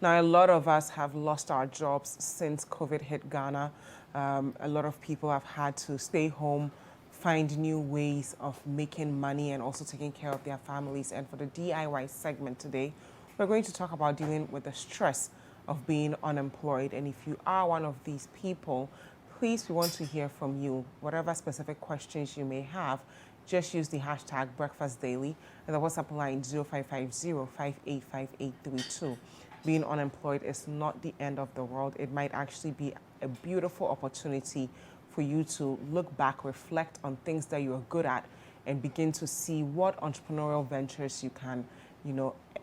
Now, a lot of us have lost our jobs since COVID hit Ghana. A lot of people have had to stay home, find new ways of making money and also taking care of their families. And for the DIY segment today, we're going to talk about dealing with the stress of being unemployed. And if you are one of these people, please, we want to hear from you. Whatever specific questions you may have, just use the hashtag Breakfast Daily and the WhatsApp line 0550 Being unemployed is not the end of the world. It might actually be a beautiful opportunity for you to look back, reflect on things that you're good at, and begin to see what entrepreneurial ventures you can,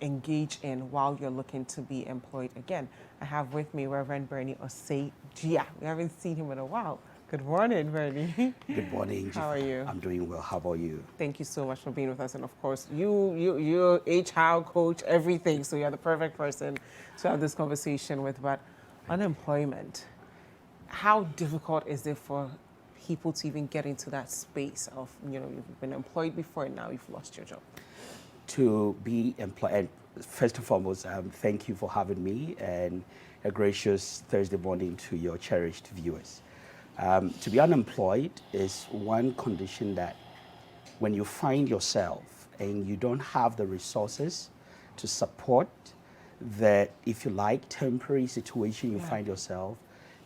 engage in while you're looking to be employed again. I have with me Reverend Bernie Osei Gia. We haven't seen him in a while. Good morning, Bernie. Good morning. How are you? I'm doing well. How about you? Thank you so much for being with us. And of course, you're HR coach, everything. So you're the perfect person to have this conversation with. But unemployment, how difficult is it for people to even get into that space of, you've been employed before and now you've lost your job? To be employed, first and foremost, thank you for having me, and a gracious Thursday morning to your cherished viewers. To be unemployed is one condition that when you find yourself and you don't have the resources to support the, if you like, temporary situation you find yourself,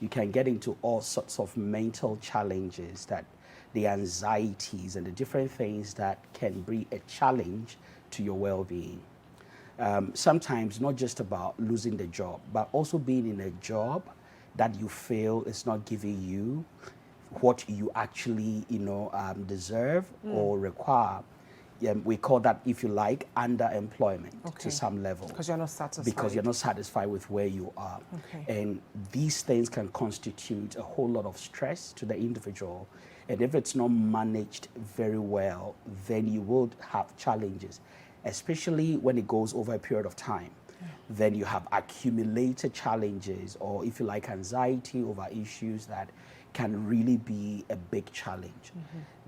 you can get into all sorts of mental challenges, that the anxieties and the different things that can bring a challenge to your well-being. Sometimes not just about losing the job, but also being in a job that you feel is not giving you what you actually, deserve or require. We call that, if you like, underemployment to some level. Because you're not satisfied. Because you're not satisfied with where you are. And these things can constitute a whole lot of stress to the individual. And if it's not managed very well, then you will have challenges, especially when it goes over a period of time. Then you have accumulated challenges, or if you like, anxiety over issues that can really be a big challenge.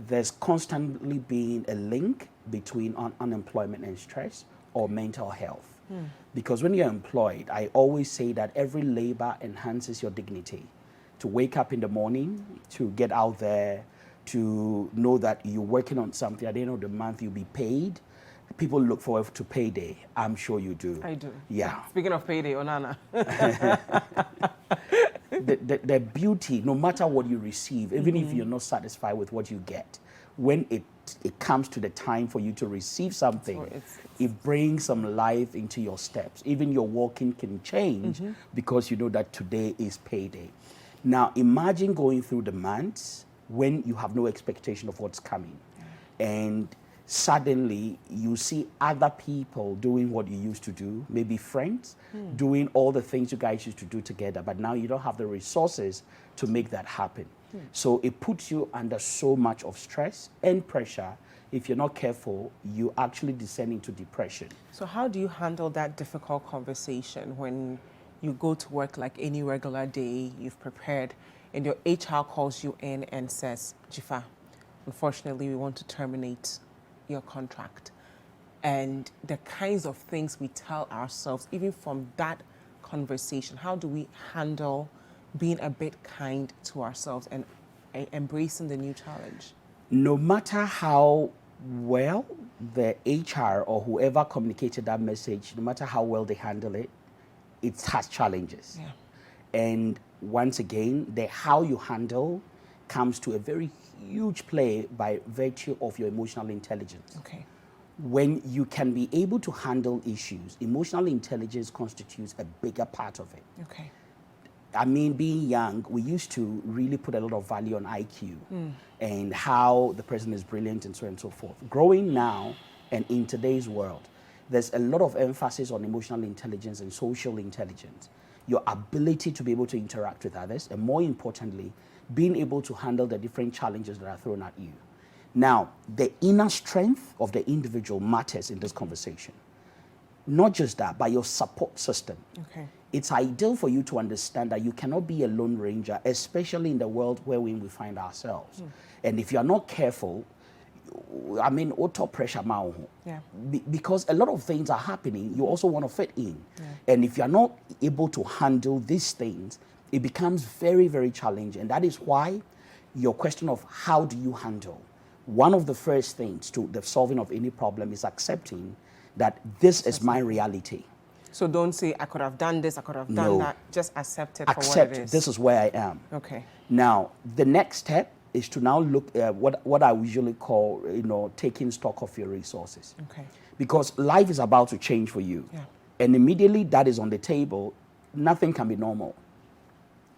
There's constantly been a link between unemployment and stress or mental health. Because when you're employed, I always say that every labor enhances your dignity. To wake up in the morning, to get out there, to know that you're working on something, at the end of the month you'll be paid. People look forward to payday. I'm sure you do. I do. Yeah. Speaking of payday, Onana. the beauty, no matter what you receive, even if you're not satisfied with what you get, when it comes to the time for you to receive something, it brings some life into your steps. Even your walking can change because you know that today is payday. Now, imagine going through the months when you have no expectation of what's coming. And suddenly you see other people doing what you used to do, maybe friends, doing all the things you guys used to do together, but now you don't have the resources to make that happen. So it puts you under so much of stress and pressure. If you're not careful, you actually descend into depression. So how do you handle that difficult conversation when you go to work like any regular day, you've prepared, and your HR calls you in and says, Jifa, unfortunately, we want to terminate your contract? And the kinds of things we tell ourselves, even from that conversation, how do we handle being a bit kind to ourselves and embracing the new challenge? No matter how well the HR or whoever communicated that message, no matter how well they handle it, it has challenges. And once again, the how you handle comes to a very huge play by virtue of your emotional intelligence. When you can be able to handle issues, emotional intelligence constitutes a bigger part of it. I mean, being young, we used to really put a lot of value on IQ and how the person is brilliant and so on and so forth. Growing now and in today's world, there's a lot of emphasis on emotional intelligence and social intelligence. Your ability to be able to interact with others, and more importantly, being able to handle the different challenges that are thrown at you. Now, the inner strength of the individual matters in this conversation. Not just that, but your support system. It's ideal for you to understand that you cannot be a lone ranger, especially in the world wherein we find ourselves. And if you are not careful, I mean, auto pressure now. Yeah. Because a lot of things are happening, you also want to fit in. And if you're not able to handle these things, it becomes very, very challenging. And that is why your question of how do you handle, one of the first things to the solving of any problem is accepting that this is my reality. So don't say, I could have done this, I could have done No. that. Just accept it for what it Accept is. this is where I am. Okay. Now, the next step is to now look at what I usually call, taking stock of your resources. Okay. Because life is about to change for you. Yeah. And immediately that is on the table, nothing can be normal.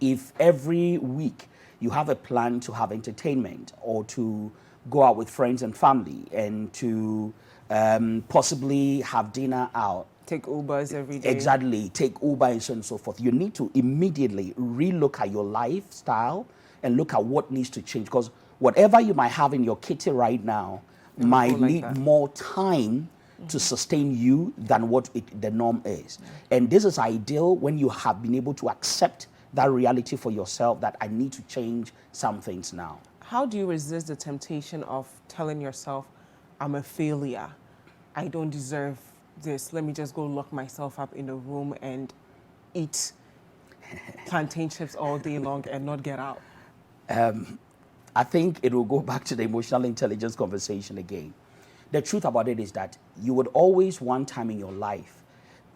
If every week you have a plan to have entertainment or to go out with friends and family and to possibly have dinner out, Take Ubers every day. exactly, take Uber and so on and so forth, you need to immediately relook at your lifestyle and look at what needs to change. Because whatever you might have in your kitty right now might go like need that. more time to sustain you than what the norm is. And this is ideal when you have been able to accept that reality for yourself, that I need to change some things now. How do you resist the temptation of telling yourself, I'm a failure, I don't deserve this, let me just go lock myself up in a room and eat plantain chips all day long and not get out? I think it will go back to the emotional intelligence conversation again. The truth about it is that you would always, one time in your life,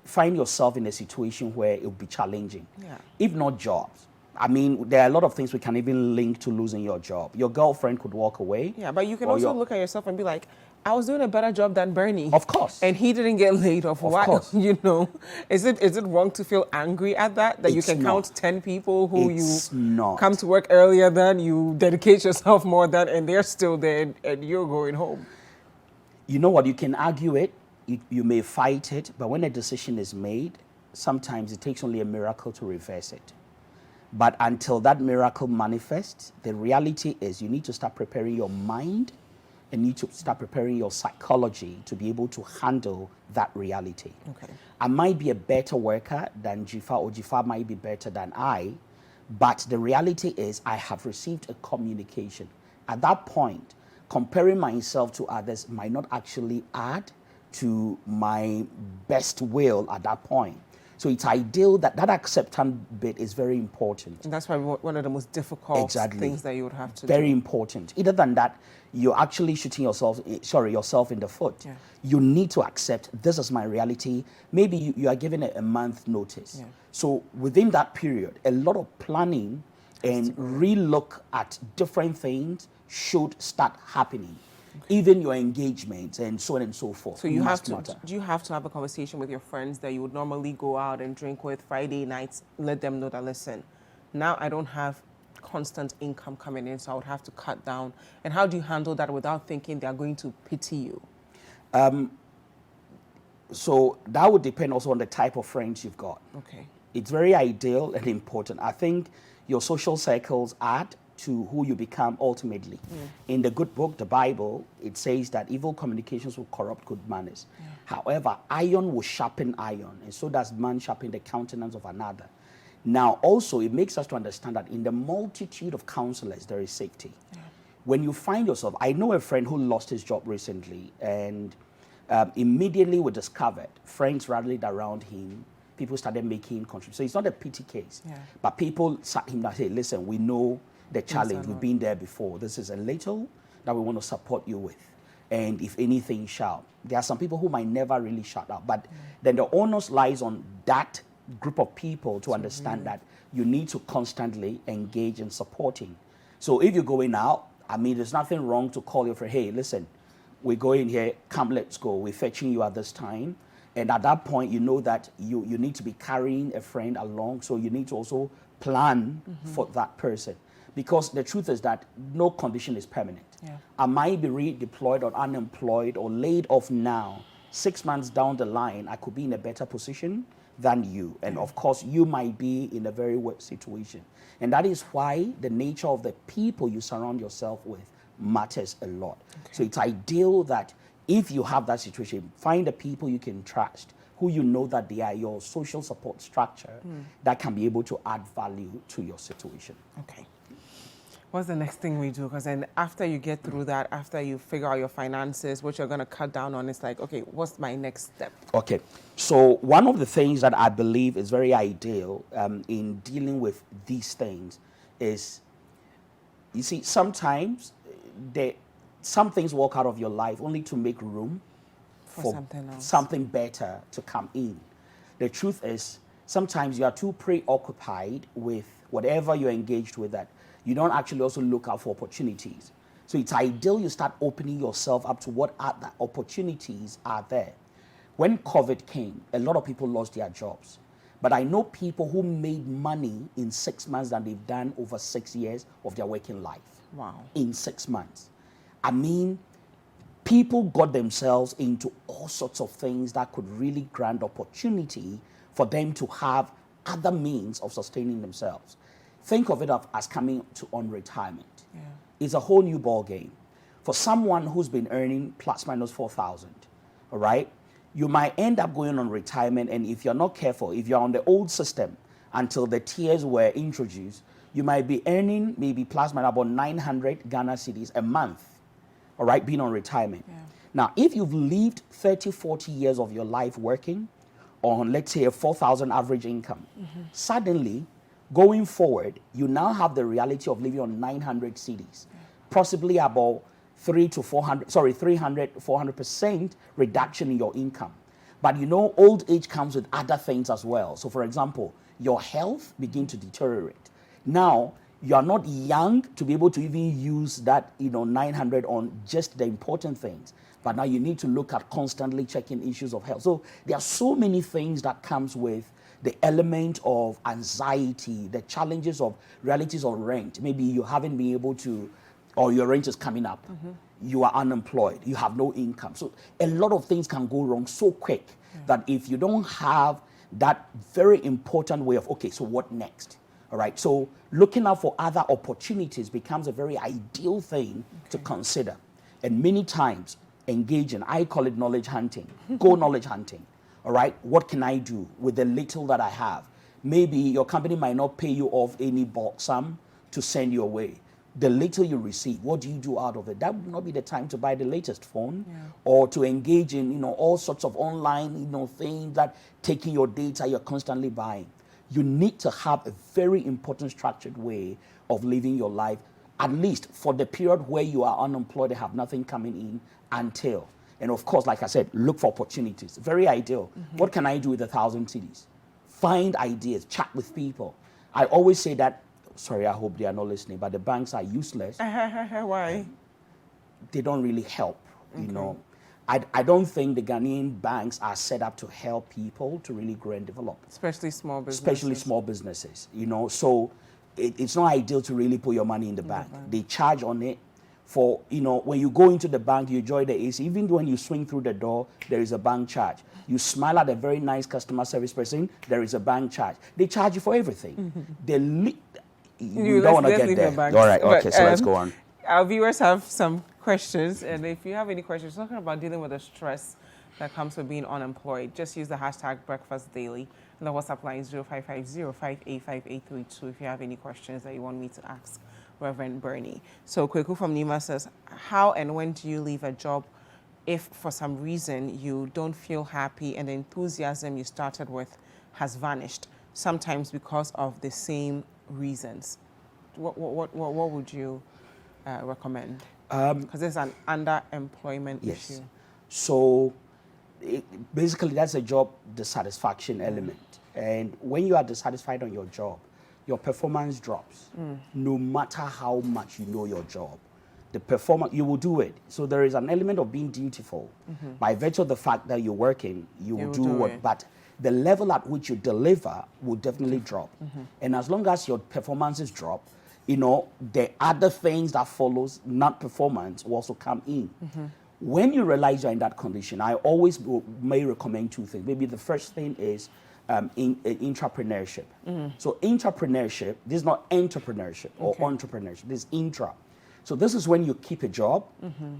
find yourself in a situation where it will be challenging. Yeah. If not jobs. I mean, there are a lot of things we can even link to losing your job. Your girlfriend could walk away. Yeah, but you can or also your- look at yourself and be like, I was doing a better job than Bernie. Of course. And he didn't get laid off. Of Why? course. Is it wrong to feel angry at that? That you It's can not. count 10 people who It's you not. come to work earlier than, you dedicate yourself more than, and they're still there and you're going home. You know what? You can argue it, you may fight it, but when a decision is made, sometimes it takes only a miracle to reverse it. But until that miracle manifests, the reality is you need to start preparing your mind and need to start preparing your psychology to be able to handle that reality. Okay. I might be a better worker than Jifa, or Jifa might be better than I, but the reality is I have received a communication. At that point, comparing myself to others might not actually add to my best will at that point. So it's ideal that that acceptance bit is very important. And that's probably one of the most difficult Exactly. things that you would have to Very do. important. Either than that, you're actually shooting yourself in the foot. Yeah. You need to accept this is my reality. Maybe you are given a month notice. Yeah. So within that period, a lot of planning and relook at different things should start happening. Even your engagements and so on and so forth. So you have must to, matter. do you have to have a conversation with your friends that you would normally go out and drink with Friday nights, let them know that, listen, now I don't have constant income coming in, so I would have to cut down. And how do you handle that without thinking they're going to pity you? So that would depend also on the type of friends you've got. Okay. It's very ideal and important. I think your social circles add to who you become ultimately. In the good book, the Bible, it says that evil communications will corrupt good manners. However, iron will sharpen iron, and so does man sharpen the countenance of another. Now, also, it makes us to understand that in the multitude of counselors, there is safety. When you find yourself, I know a friend who lost his job recently, and immediately we discovered friends rallied around him. People started making contributions. So it's not a pity case, but people sat him down and said, listen, we know the challenge. We've been there before. This is a little that we want to support you with. And if anything, shout. There are some people who might never really shout out, but then the onus lies on that group of people to understand that you need to constantly engage in supporting. So if you're going out, I mean, there's nothing wrong to call your friend, hey, listen, we're going here, come, let's go. We're fetching you at this time. And at that point, you know that you need to be carrying a friend along, so you need to also plan for that person. Because the truth is that no condition is permanent. I might be redeployed or unemployed or laid off now. 6 months down the line, I could be in a better position than you. And of course, you might be in a very worse situation. And that is why the nature of the people you surround yourself with matters a lot. So it's ideal that if you have that situation, find the people you can trust, who you know that they are your social support structure that can be able to add value to your situation. Okay. What's the next thing we do? Because then after you get through that, after you figure out your finances, what you're going to cut down on, it's like, okay, what's my next step? Okay, so one of the things that I believe is very ideal in dealing with these things is, you see, sometimes some things walk out of your life only to make room for something else, something better to come in. The truth is, sometimes you are too preoccupied with whatever you're engaged with that you don't actually also look out for opportunities. So it's ideal you start opening yourself up to what other opportunities are there. When COVID came, a lot of people lost their jobs. But I know people who made money in 6 months than they've done over 6 years of their working life. Wow. In 6 months. I mean, people got themselves into all sorts of things that could really grant opportunity for them to have other means of sustaining themselves. Think of it as coming on retirement. Yeah. It's a whole new ball game. For someone who's been earning plus minus 4,000, all right, you might end up going on retirement, and if you're not careful, if you're on the old system until the tiers were introduced, you might be earning maybe plus minus about 900 Ghana cedis a month, all right, being on retirement. Yeah. Now, if you've lived 30, 40 years of your life working on, let's say, a 4,000 average income, suddenly, going forward, you now have the reality of living on 900 cedis, possibly about 300, 400% reduction in your income. But you know, old age comes with other things as well. So for example, your health begins to deteriorate. Now, you are not young to be able to even use that, 900 on just the important things. But now you need to look at constantly checking issues of health. So there are so many things that comes with the element of anxiety, the challenges of realities of rent. Maybe you haven't been able to, or your rent is coming up. You are unemployed. You have no income. So a lot of things can go wrong so quick that if you don't have that very important way of, okay, so what next? All right. So looking out for other opportunities becomes a very ideal thing to consider. And many times engaging, I call it knowledge hunting. Go knowledge hunting. All right, what can I do with the little that I have? Maybe your company might not pay you off any bulk sum to send you away. The little you receive, what do you do out of it? That would not be the time to buy the latest phone or to engage in, all sorts of online, things that taking your data you're constantly buying. You need to have a very important structured way of living your life, at least for the period where you are unemployed and have nothing coming in until. And of course, like I said, look for opportunities. Very ideal. What can I do with 1,000 cedis? Find ideas, chat with people. I always say that, sorry, I hope they are not listening, but the banks are useless. Why? They don't really help, I don't think the Ghanaian banks are set up to help people to really grow and develop. Especially small businesses. Especially small businesses, So it's not ideal to really put your money in the bank. They charge on it. For, when you go into the bank, you enjoy the AC. Even when you swing through the door, there is a bank charge. You smile at a very nice customer service person, there is a bank charge. They charge you for everything. You don't want to get there. All right, okay, so let's go on. Our viewers have some questions, and if you have any questions, talking about dealing with the stress that comes with being unemployed, just use the hashtag BreakfastDaily, and the WhatsApp line is 0550-585-832 if you have any questions that you want me to ask Reverend Bernie. So Kweku from Nima says, how and when do you leave a job if for some reason you don't feel happy and the enthusiasm you started with has vanished, sometimes because of the same reasons? What would you recommend? Because it's an underemployment issue. So basically that's a job dissatisfaction element. And when you are dissatisfied on your job, your performance drops. No matter how much you know your job, the performance, you will do it. So there is an element of being dutiful. By virtue of the fact that you're working, you will do what, but the level at which you deliver will definitely drop. And as long as your performances drop, the other things that follows, not performance, will also come in. When you realize you're in that condition, I always may recommend two things. Maybe the first thing is intrapreneurship. So intrapreneurship, this is not entrepreneurship or entrepreneurship, this is intra. So this is when you keep a job,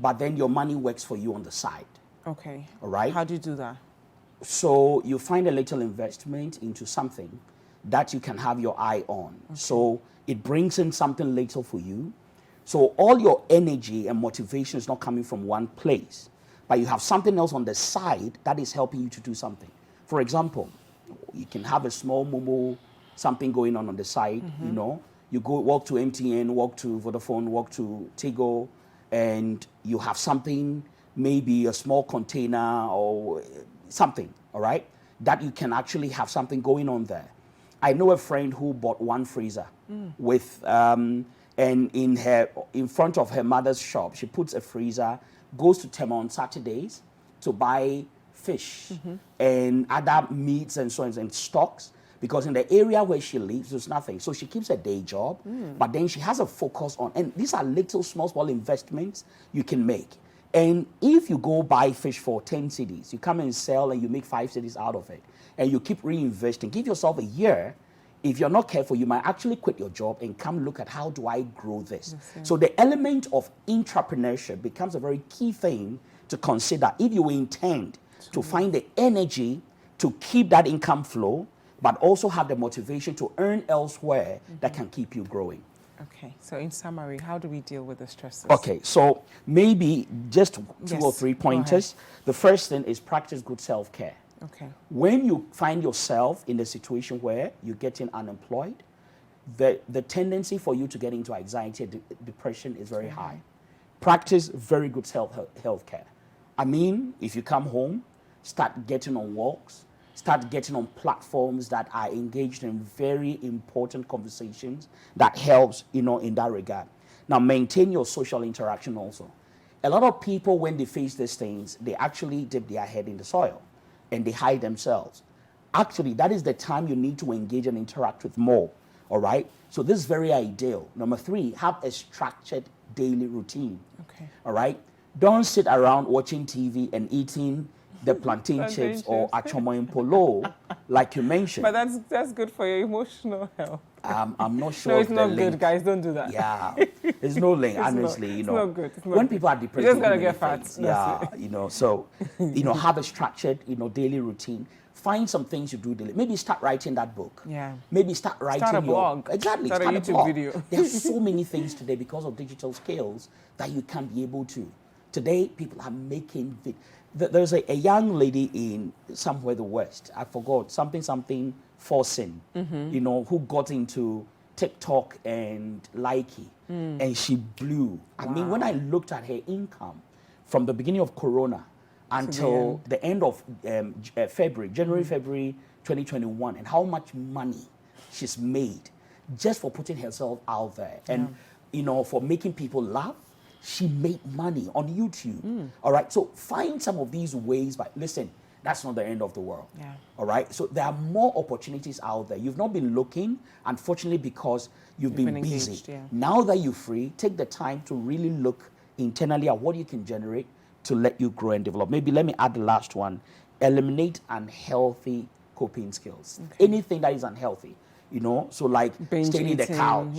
but then your money works for you on the side. Okay. All right? How do you do that? So you find a little investment into something that you can have your eye on. So it brings in something little for you. So all your energy and motivation is not coming from one place, but you have something else on the side that is helping you to do something. For example, you can have a small Momo, something going on the side, you know. You go walk to MTN, walk to Vodafone, walk to Tigo, and you have something, maybe a small container or something, all right, that you can actually have something going on there. I know a friend who bought one freezer with, and in front of her mother's shop, she puts a freezer, goes to Tema on Saturdays to buy fish and other meats and so on and stocks, because in the area where she lives, there's nothing. So she keeps a day job, but then she has a focus on, and these are little, small investments you can make. And if you go buy fish for 10 cedis, you come and sell and you make 5 cedis out of it, and you keep reinvesting, give yourself a year. If you're not careful, you might actually quit your job and come look at, how do I grow this? So the element of entrepreneurship becomes a very key thing to consider if you intend to find the energy to keep that income flow, but also have the motivation to earn elsewhere that can keep you growing. Okay, so in summary, how do we deal with the stresses? Okay, so maybe just two or three pointers. The first thing is practice good self-care. Okay. When you find yourself in a situation where you're getting unemployed, the tendency for you to get into anxiety and depression is very high. Practice very good health care. I mean, if you come home, start getting on walks, start getting on platforms that are engaged in very important conversations that helps, you know, in that regard. Now, maintain your social interaction also. A lot of people, when they face these things, they actually dip their head in the soil and they hide themselves. Actually, that is the time you need to engage and interact with more, all right? So this is very ideal. Number 3, have a structured daily routine, all right? Don't sit around watching TV and eating the plantain chips or achomo and polo, like you mentioned. But that's good for your emotional health. I'm not sure. No, it's not good, guys. Don't do that. Yeah, there's no link. Honestly, you know, it's not good. It's not when good. people are depressed, You just gotta get fat. Yeah, you know. So, you know, have a structured, you know, daily routine. Find some things you do daily. Maybe start writing that book. Yeah. Maybe start writing a blog. Exactly. Start a YouTube blog. video. There's so many things today because of digital skills that you can be able to. Today, people are making. There's a young lady in somewhere the West. I forgot something Forcing. You know, who got into TikTok and Likey, and she blew. I mean, when I looked at her income from the beginning of Corona until the end of January, February 2021, and how much money she's made just for putting herself out there and, you know, for making people laugh. She made money on YouTube. All right, so find some of these ways, but listen, that's not the end of the world. Yeah. All right, so there are more opportunities out there. You've not been looking, unfortunately, because you've been busy. Engaged, Now that you're free, take the time to really look internally at what you can generate to let you grow and develop. Maybe let me add the last one. Eliminate unhealthy coping skills. Anything that is unhealthy. You know, so like staying in the couch,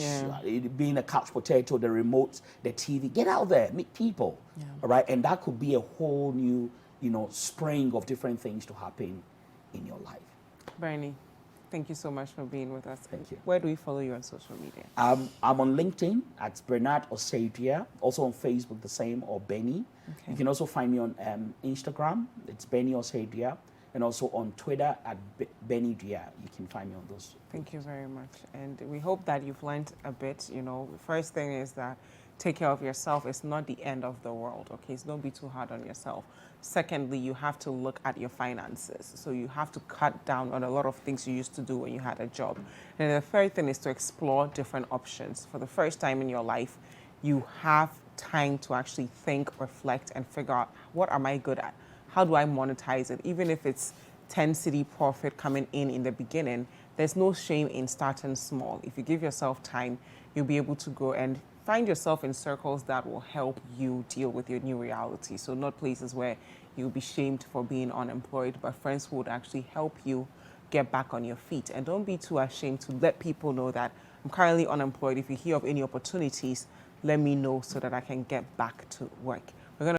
being a couch potato, the remotes, the TV. Get out there, meet people, all right? And that could be a whole new, you know, spring of different things to happen in your life. Bernie, thank you so much for being with us. Thank you. Where do we follow you on social media? I'm on LinkedIn at Bernard Osadia, also on Facebook the same, or Benny. You can also find me on Instagram, it's Benny Osadia. And also on Twitter at Benny Dia. You can find me on those. Thank you very much. And we hope that you've learned a bit. You know, the first thing is that take care of yourself. It's not the end of the world, okay? So don't be too hard on yourself. Secondly, you have to look at your finances. So you have to cut down on a lot of things you used to do when you had a job. And the third thing is to explore different options. For the first time in your life, you have time to actually think, reflect, and figure out, what am I good at? How do I monetize it? Even if it's 10 cedi profit coming in the beginning, there's no shame in starting small. If you give yourself time, you'll be able to grow and find yourself in circles that will help you deal with your new reality. So not places where you'll be shamed for being unemployed, but friends who would actually help you get back on your feet. And don't be too ashamed to let people know that I'm currently unemployed. If you hear of any opportunities, let me know so that I can get back to work.